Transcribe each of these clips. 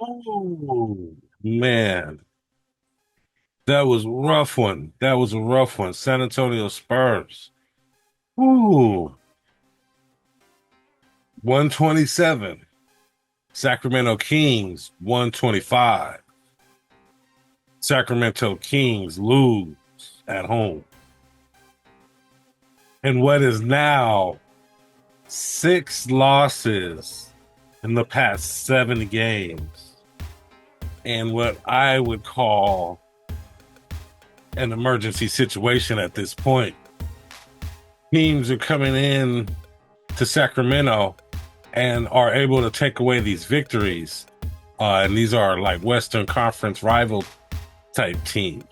Oh, man. That was a rough one. That was a rough one. San Antonio Spurs. Ooh. 127. Sacramento Kings, 125. Sacramento Kings lose at home. And what is now 6 losses in the past 7 games. And what I would call an emergency situation at this point. Teams are coming in to Sacramento and are able to take away these victories. And these are like Western Conference rival type teams.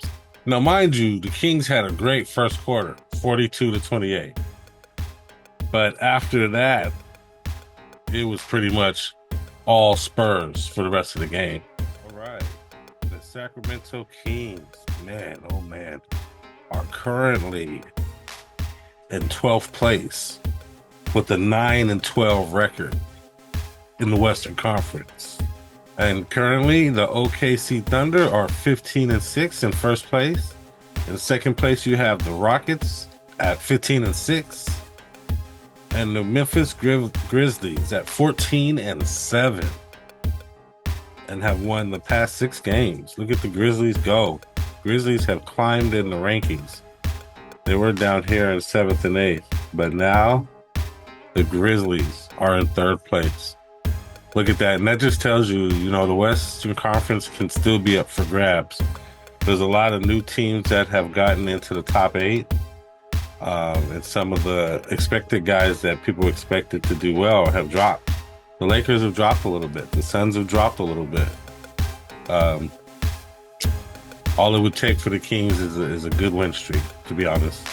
Now, mind you, the Kings had a great first quarter, 42-28. But after that, it was pretty much all Spurs for the rest of the game. All right. The Sacramento Kings, man, oh man, are currently in 12th place with a 9-12 record in the Western Conference. And currently, the OKC Thunder are 15-6 in first place. In second place, you have the Rockets at 15-6. And the Memphis Grizzlies at 14-7. And have won the past 6 games. Look at the Grizzlies go. Grizzlies have climbed in the rankings. They were down here in 7th and 8th. But now, the Grizzlies are in 3rd place. Look at that. And that just tells you, the Western Conference can still be up for grabs. There's a lot of new teams that have gotten into the top 8. And some of the expected guys that people expected to do well have dropped. The Lakers have dropped a little bit. The Suns have dropped a little bit. All it would take for the Kings is a good win streak, to be honest.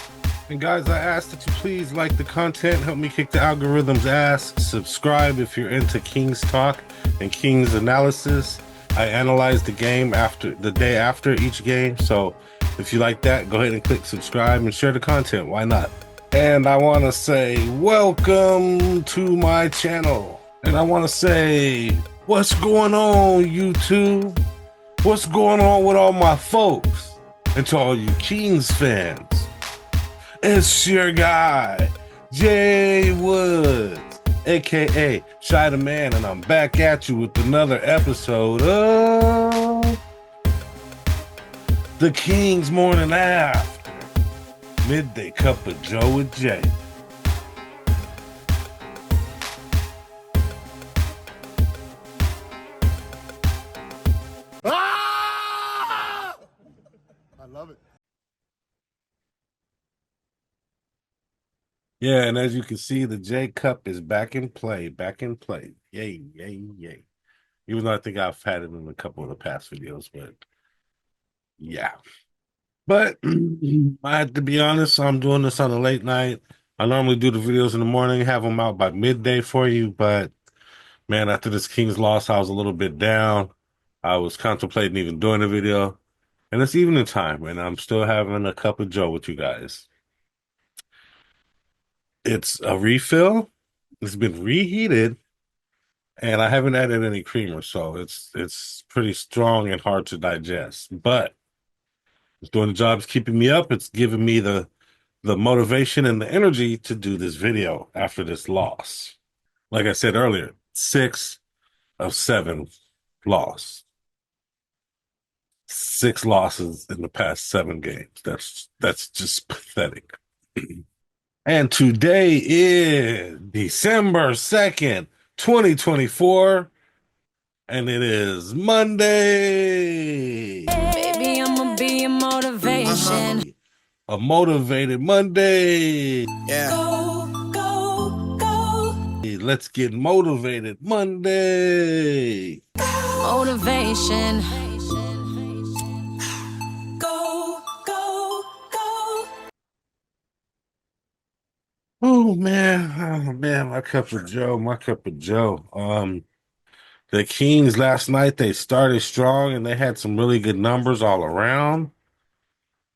And guys, I ask that you please like the content, help me kick the algorithm's ass, subscribe if you're into Kings talk and Kings analysis. I analyze the game the day after each game, so if you like that, go ahead and click subscribe and share the content. Why not? And I want to say welcome to my channel. And I want to say, what's going on, YouTube? What's going on with all my folks? And to all you Kings fans, it's your guy, Jay Woods, aka Shy the Man, and I'm back at you with another episode of The Kings Morning After, Midday Cup of Joe with Jay. Ah! I love it. Yeah, and as you can see, the J Cup is back in play, Yay, yay, yay. Even though I think I've had it in a couple of the past videos, but yeah. But I had to be honest, I'm doing this on a late night. I normally do the videos in the morning, have them out by midday for you, but man, after this Kings loss, I was a little bit down. I was contemplating even doing a video, and it's evening time, and I'm still having a cup of Joe with you guys. It's a refill. It's been reheated, and I haven't added any creamer, so it's pretty strong and hard to digest. But it's doing the job. It's keeping me up. It's giving me the motivation and the energy to do this video after this loss. Like I said earlier, 6 of 7 loss. 6 losses in the past 7 games. That's just pathetic. And today is December 2nd, 2024, and it is Monday. Baby, I'ma be a motivation. A motivated Monday. Yeah. Go, go, go. Let's get motivated Monday. Motivation. Go, go, go. Oh man, my cup of Joe, The Kings last night, they started strong and they had some really good numbers all around.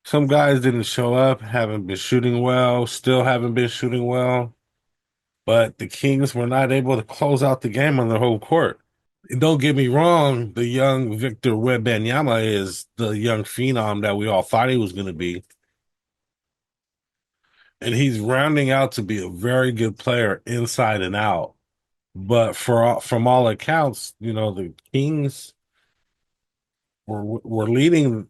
Some guys didn't show up, haven't been shooting well, still haven't been shooting well. But the Kings were not able to close out the game on their home court. Don't get me wrong, the young Victor Wembanyama is the young phenom that we all thought he was going to be. And he's rounding out to be a very good player inside and out. But from all accounts, the Kings were leading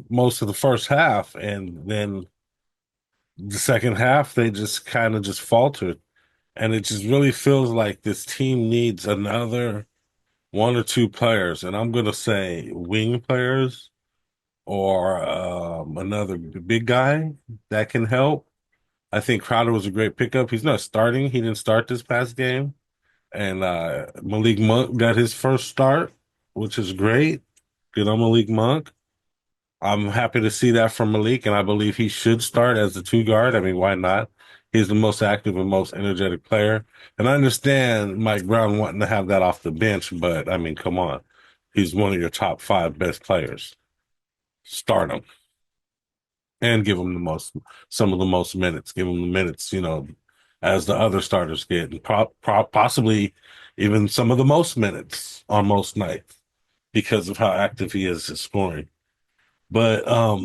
most of the first half, and then the second half they just kind of just faltered. And it just really feels like this team needs another one or two players, and I'm gonna say wing players or another big guy that can help. I think Crowder was a great pickup. He's not starting. He didn't start this past game. And Malik Monk got his first start, which is great. Good on Malik Monk. I'm happy to see that from Malik, and I believe he should start as the two guard. I mean, why not? He's the most active and most energetic player. And I understand Mike Brown wanting to have that off the bench, but I mean, come on. He's one of your top five best players. Start him and give him some of the most minutes. Give him the minutes, as the other starters get, and possibly even some of the most minutes on most nights because of how active he is at scoring. But oh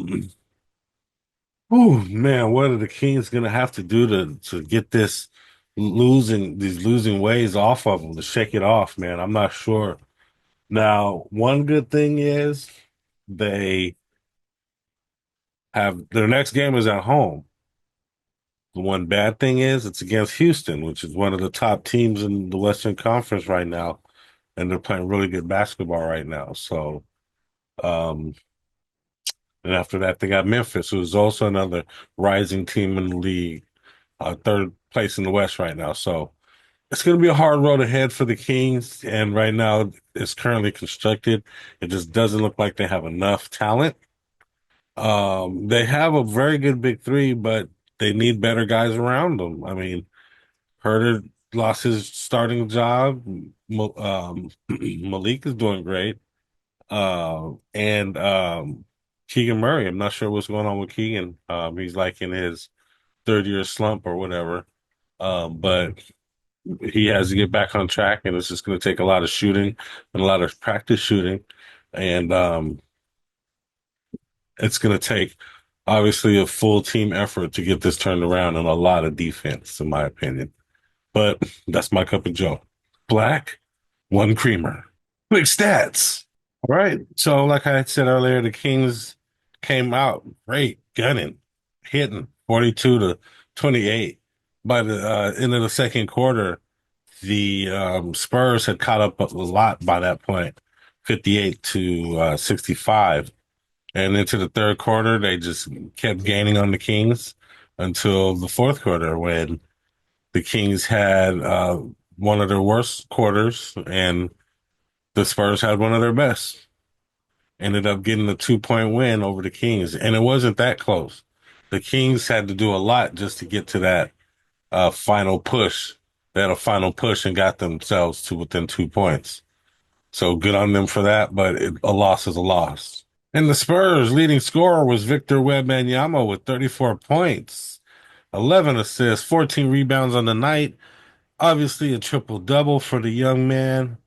man, what are the Kings gonna have to do to get these losing ways off of them, to shake it off, man? I'm not sure. Now, one good thing is they have their next game is at home. The one bad thing is it's against Houston, which is one of the top teams in the Western Conference right now, and they're playing really good basketball right now. So, um, and after that, they got Memphis, who's also another rising team in the league, third place in the West right now. So it's going to be a hard road ahead for the Kings. And right now, it's currently constructed. It just doesn't look like they have enough talent. They have a very good big three, but they need better guys around them. I mean, Herter lost his starting job. Malik is doing great. And Keegan Murray, I'm not sure what's going on with Keegan. He's like in his third year slump or whatever. But he has to get back on track, and it's just going to take a lot of shooting and a lot of practice shooting. And it's going to take obviously a full team effort to get this turned around and a lot of defense, in my opinion. But that's my cup of Joe. Black, one creamer. Quick stats. All right. So, like I said earlier, the Kings came out great, gunning, hitting 42 to 28. By the end of the second quarter, the Spurs had caught up a lot by that point, 58 to 65. And into the third quarter, they just kept gaining on the Kings until the fourth quarter when the Kings had one of their worst quarters and the Spurs had one of their best. Ended up getting a 2-point win over the Kings, and it wasn't that close. The Kings had to do a lot just to get to that final push. They had a final push and got themselves to within 2 points. So good on them for that, but a loss is a loss. And the Spurs' leading scorer was Victor Wembanyama with 34 points, 11 assists, 14 rebounds on the night. Obviously, a triple double for the young man.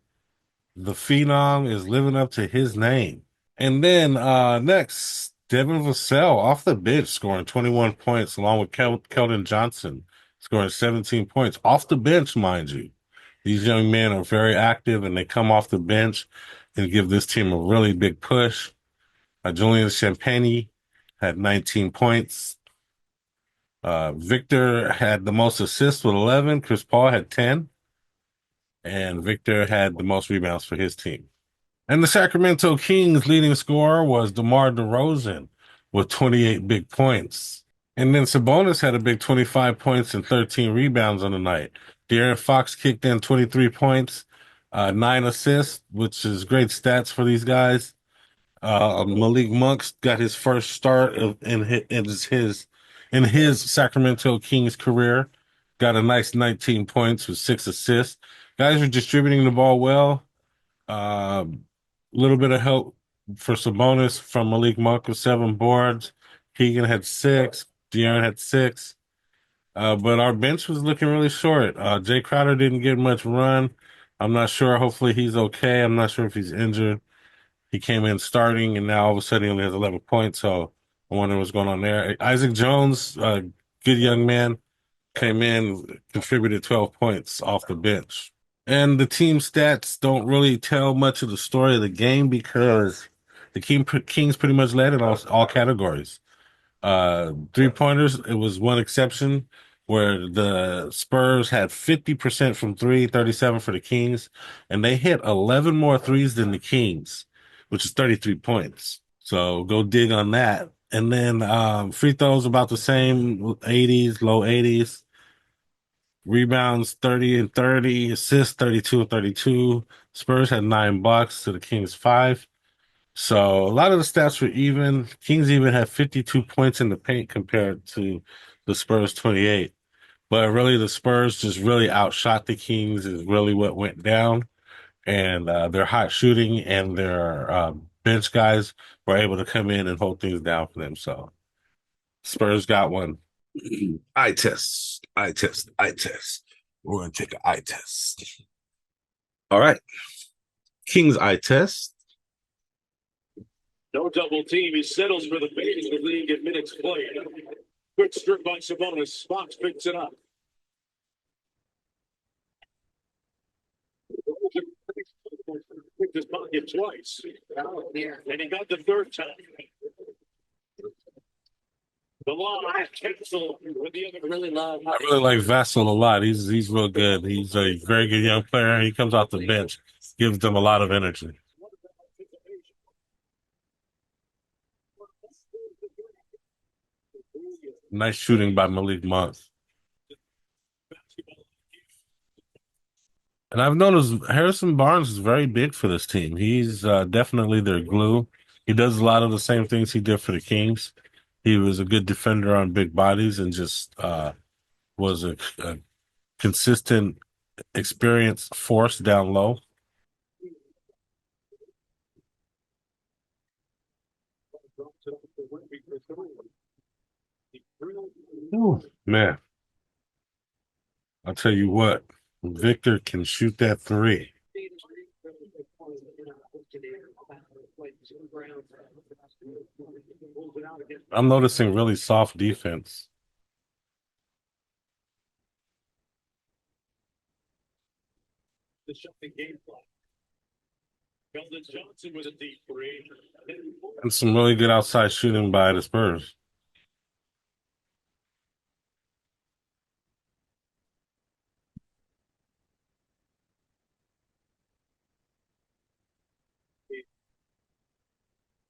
The phenom is living up to his name. And then next, Devin Vassell off the bench scoring 21 points, along with Keldon Johnson scoring 17 points off the bench, mind you. These young men are very active, and they come off the bench and give this team a really big push. Julian Champagnie had 19 points. Victor had the most assists with 11. Chris Paul had 10. And Victor had the most rebounds for his team. And the Sacramento Kings leading scorer was DeMar DeRozan with 28 big points. And then Sabonis had a big 25 points and 13 rebounds on the night. De'Aaron Fox kicked in 23 points, 9 assists, which is great stats for these guys. Malik Monk's got his first start in his Sacramento Kings career. Got a nice 19 points with 6 assists. Guys are distributing the ball well. A little bit of help for Sabonis from Malik Monk with 7 boards. Keegan had 6. De'Aaron had 6. But our bench was looking really short. Jay Crowder didn't get much run. I'm not sure. Hopefully he's okay. I'm not sure if he's injured. He came in starting, and now all of a sudden he only has 11 points. So I wonder what's going on there. Isaac Jones, good young man, came in, contributed 12 points off the bench. And the team stats don't really tell much of the story of the game because the Kings pretty much led in all categories. Three-pointers, it was one exception where the Spurs had 50% from three, 37 for the Kings, and they hit 11 more threes than the Kings, which is 33 points. So go dig on that. And then free throws about the same, 80s, low 80s. Rebounds 30 and 30, assists 32 and 32. Spurs had 9 blocks to the Kings 5. So a lot of the stats were even. Kings even had 52 points in the paint compared to the Spurs 28. But really, the Spurs just really outshot the Kings is really what went down. And their hot shooting and their bench guys were able to come in and hold things down for them. So Spurs got one. Eye test, eye test, eye test. We're going to take an eye test. All right. Kings eye test. No double team. He settles for the bait as the league at minutes played. Quick strip by Sabonis. Fox picks it up. Picked his pocket twice. And he got the third time. The law cancel with the other. I really like Vassell a lot. He's real good. He's a very good young player. He comes off the bench, gives them a lot of energy. Nice shooting by Malik Monk. And I've noticed Harrison Barnes is very big for this team. He's definitely their glue. He does a lot of the same things he did for the Kings. He was a good defender on big bodies and just was a consistent, experienced force down low. Ooh, man, I'll tell you what, Victor can shoot that three. I'm noticing really soft defense. Johnson was a deep three. And some really good outside shooting by the Spurs.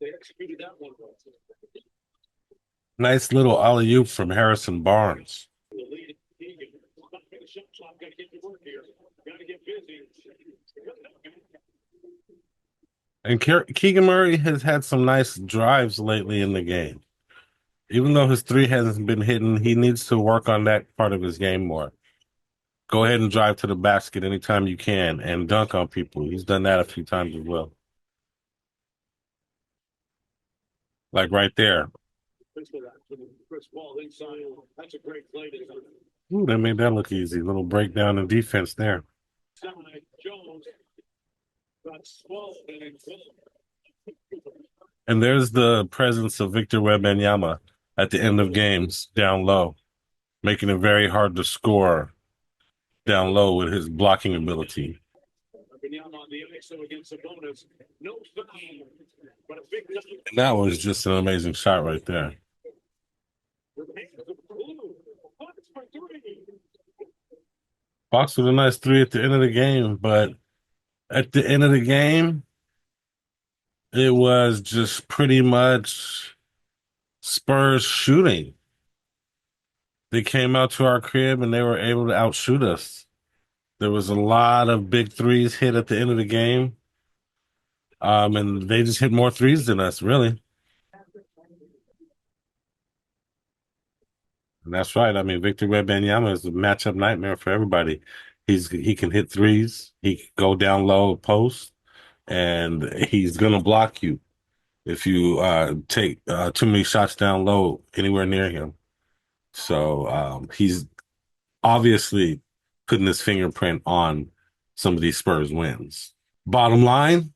They executed that one. Nice little alley-oop from Harrison Barnes. And Keegan Murray has had some nice drives lately in the game. Even though his three hasn't been hitting, he needs to work on that part of his game more. Go ahead and drive to the basket anytime you can and dunk on people. He's done that a few times as well. Like right there. Ooh, that made that look easy. Little breakdown in defense there. And there's the presence of Victor Wembanyama at the end of games down low, making it very hard to score down low with his blocking ability. And that was just an amazing shot right there. Fox with a nice three at the end of the game, but at the end of the game, it was just pretty much Spurs shooting. They came out to our crib and they were able to outshoot us. There was a lot of big threes hit at the end of the game. And they just hit more threes than us, really. And that's right. I mean, Victor Wembanyama is a matchup nightmare for everybody. He can hit threes. He can go down low post, and he's gonna block you if you take too many shots down low anywhere near him. So he's obviously putting his fingerprint on some of these Spurs wins. Bottom line,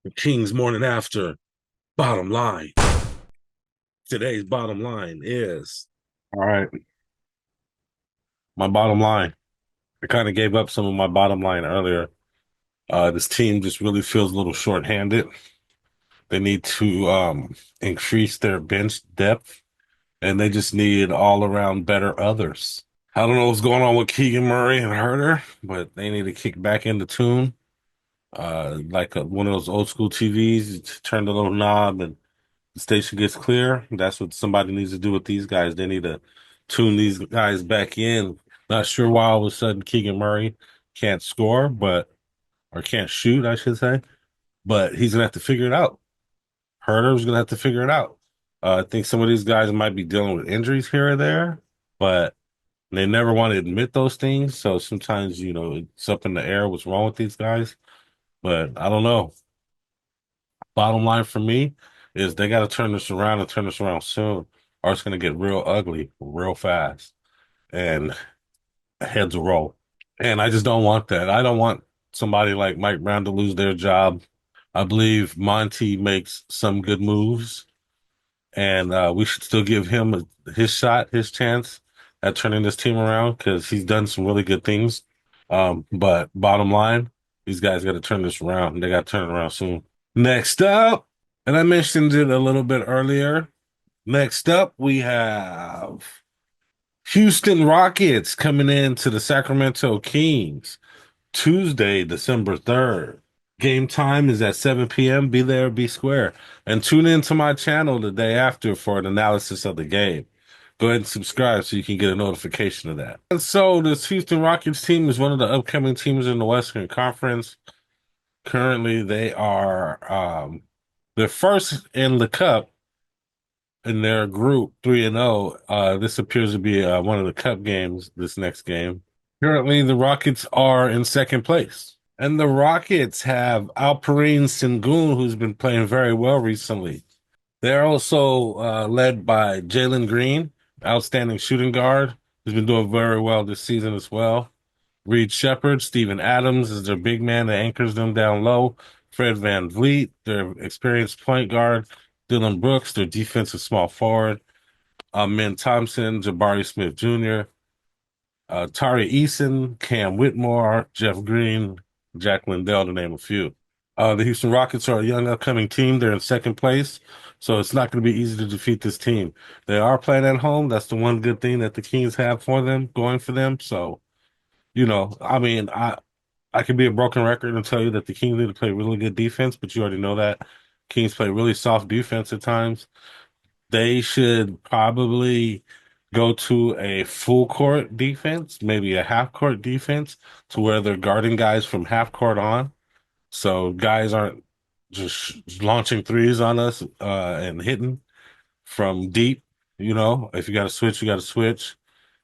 the Kings morning after. Bottom line. Today's bottom line is, all right, my bottom line. I kind of gave up some of my bottom line earlier. This team just really feels a little short-handed. They need to increase their bench depth, and they just need all-around better others. I don't know what's going on with Keegan Murray and Herter, but they need to kick back into tune. Like one of those old school TVs, you turn the little knob and the station gets clear. That's what somebody needs to do with these guys. They need to tune these guys back in. Not sure why all of a sudden Keegan Murray can't score, or can't shoot, I should say, but he's gonna have to figure it out. Herter's gonna have to figure it out. I think some of these guys might be dealing with injuries here or there, but they never want to admit those things. So sometimes, it's up in the air what's wrong with these guys. But I don't know. Bottom line for me is they got to turn this around and turn this around soon, or it's going to get real ugly real fast and heads will roll. And I just don't want that. I don't want somebody like Mike Brown to lose their job. I believe Monty makes some good moves, and we should still give him his shot, his chance at turning this team around because he's done some really good things. But bottom line, these guys got to turn this around. They got to turn it around soon. Next up, and I mentioned it a little bit earlier. Next up, we have Houston Rockets coming in to the Sacramento Kings Tuesday, December 3rd. Game time is at 7 p.m. Be there, be square. And tune in to my channel the day after for an analysis of the game. Go ahead and subscribe so you can get a notification of that. And so this Houston Rockets team is one of the upcoming teams in the Western Conference. Currently, they are they're first in the Cup in their group, 3-0. This appears to be one of the Cup games, this next game. Currently, the Rockets are in second place. And the Rockets have Alperen Sengun, who's been playing very well recently. They're also led by Jalen Green, outstanding shooting guard, who's been doing very well this season as well. Reed Shepard, Steven Adams is their big man that anchors them down low. Fred Van Vliet, their experienced point guard. Dylan Brooks, their defensive small forward. Min Thompson, Jabari Smith Jr., Tari Eason, Cam Whitmore, Jeff Green, Jack Lindell, to name a few. The Houston Rockets are a young upcoming team. They're in second place, so it's not going to be easy to defeat this team. They are playing at home. That's the one good thing that the Kings have for them, going for them. So, I could be a broken record and tell you that the Kings need to play really good defense, but you already know that. Kings play really soft defense at times. They should probably go to a full court defense, maybe a half court defense, to where they're guarding guys from half court on. So guys aren't just launching threes on us and hitting from deep. If you got to switch, you got to switch.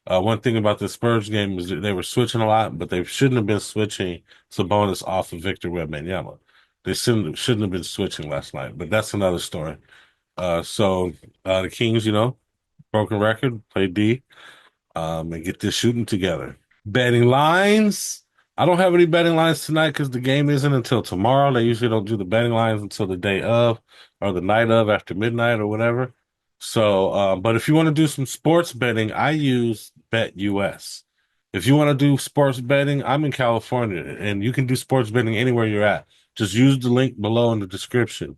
One thing about the Spurs game is that they were switching a lot, but they shouldn't have been switching Sabonis off of Victor Wembanyama. They shouldn't have been switching last night, but that's another story. So the Kings, broken record, play D, and get this shooting together. Betting lines. I don't have any betting lines tonight because the game isn't until tomorrow. They usually don't do the betting lines until the day of or the night of after midnight or whatever. So, but if you want to do some sports betting, I use BetUS. If you want to do sports betting, I'm in California, and you can do sports betting anywhere you're at. Just use the link below in the description.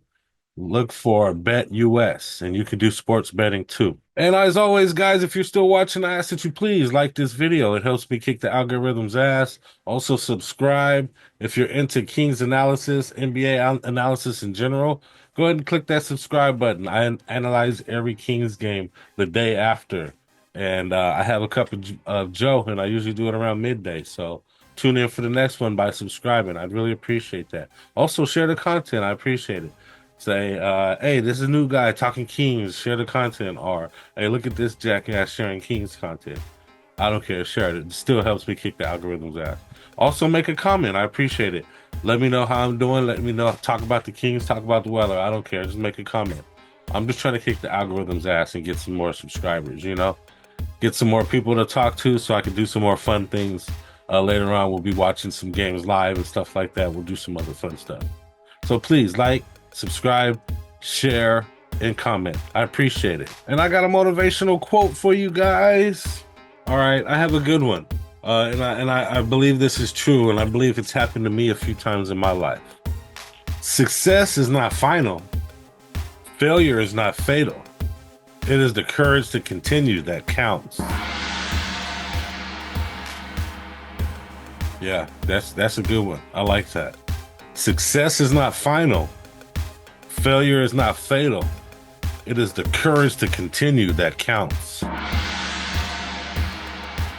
Look for BetUS, and you can do sports betting too. And as always, guys, if you're still watching, I ask that you please like this video. It helps me kick the algorithm's ass. Also, subscribe. If you're into Kings analysis, NBA analysis in general, go ahead and click that subscribe button. I analyze every Kings game the day after. And I have a cup of Joe, and I usually do it around midday. So tune in for the next one by subscribing. I'd really appreciate that. Also, share the content. I appreciate it. Say, hey, this is a new guy talking Kings. Share the content. Or, hey, look at this jackass sharing Kings content. I don't care. Share it. It still helps me kick the algorithm's ass. Also, make a comment. I appreciate it. Let me know how I'm doing. Let me know. Talk about the Kings. Talk about the weather. I don't care. Just make a comment. I'm just trying to kick the algorithm's ass and get some more subscribers, Get some more people to talk to so I can do some more fun things Later on, we'll be watching some games live and stuff like that. We'll do some other fun stuff. So please like, subscribe, share, and comment. I appreciate it. And I got a motivational quote for you guys. All right, I have a good one. And I believe this is true, and I believe it's happened to me a few times in my life. Success is not final. Failure is not fatal. It is the courage to continue that counts. Yeah, that's a good one. I like that. Success is not final. Failure is not fatal. It is the courage to continue that counts.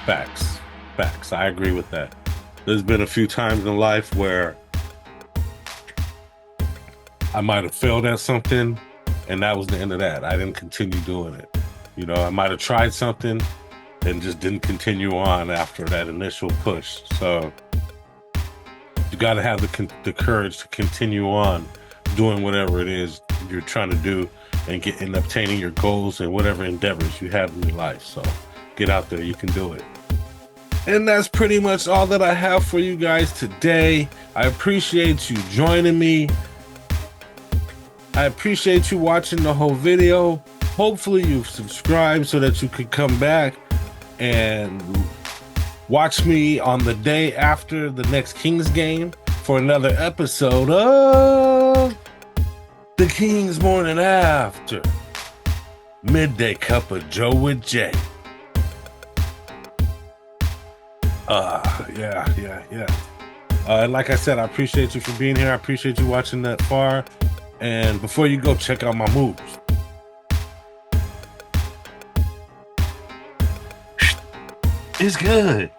Facts. Facts. I agree with that. There's been a few times in life where I might have failed at something, and that was the end of that. I didn't continue doing it. You know, I might have tried something and just didn't continue on after that initial push. So you got to have the courage to continue on doing whatever it is you're trying to do and obtaining your goals and whatever endeavors you have in your life. So get out there, you can do it. And that's pretty much all that I have for you guys today. I appreciate you joining me. I appreciate you watching the whole video. Hopefully you've subscribed so that you could come back and watch me on the day after the next Kings game for another episode of the Kings Morning After. Midday Cup of Joe with Jay. Yeah. Like I said, I appreciate you for being here. I appreciate you watching that far. And before you go, check out my moves. It's good.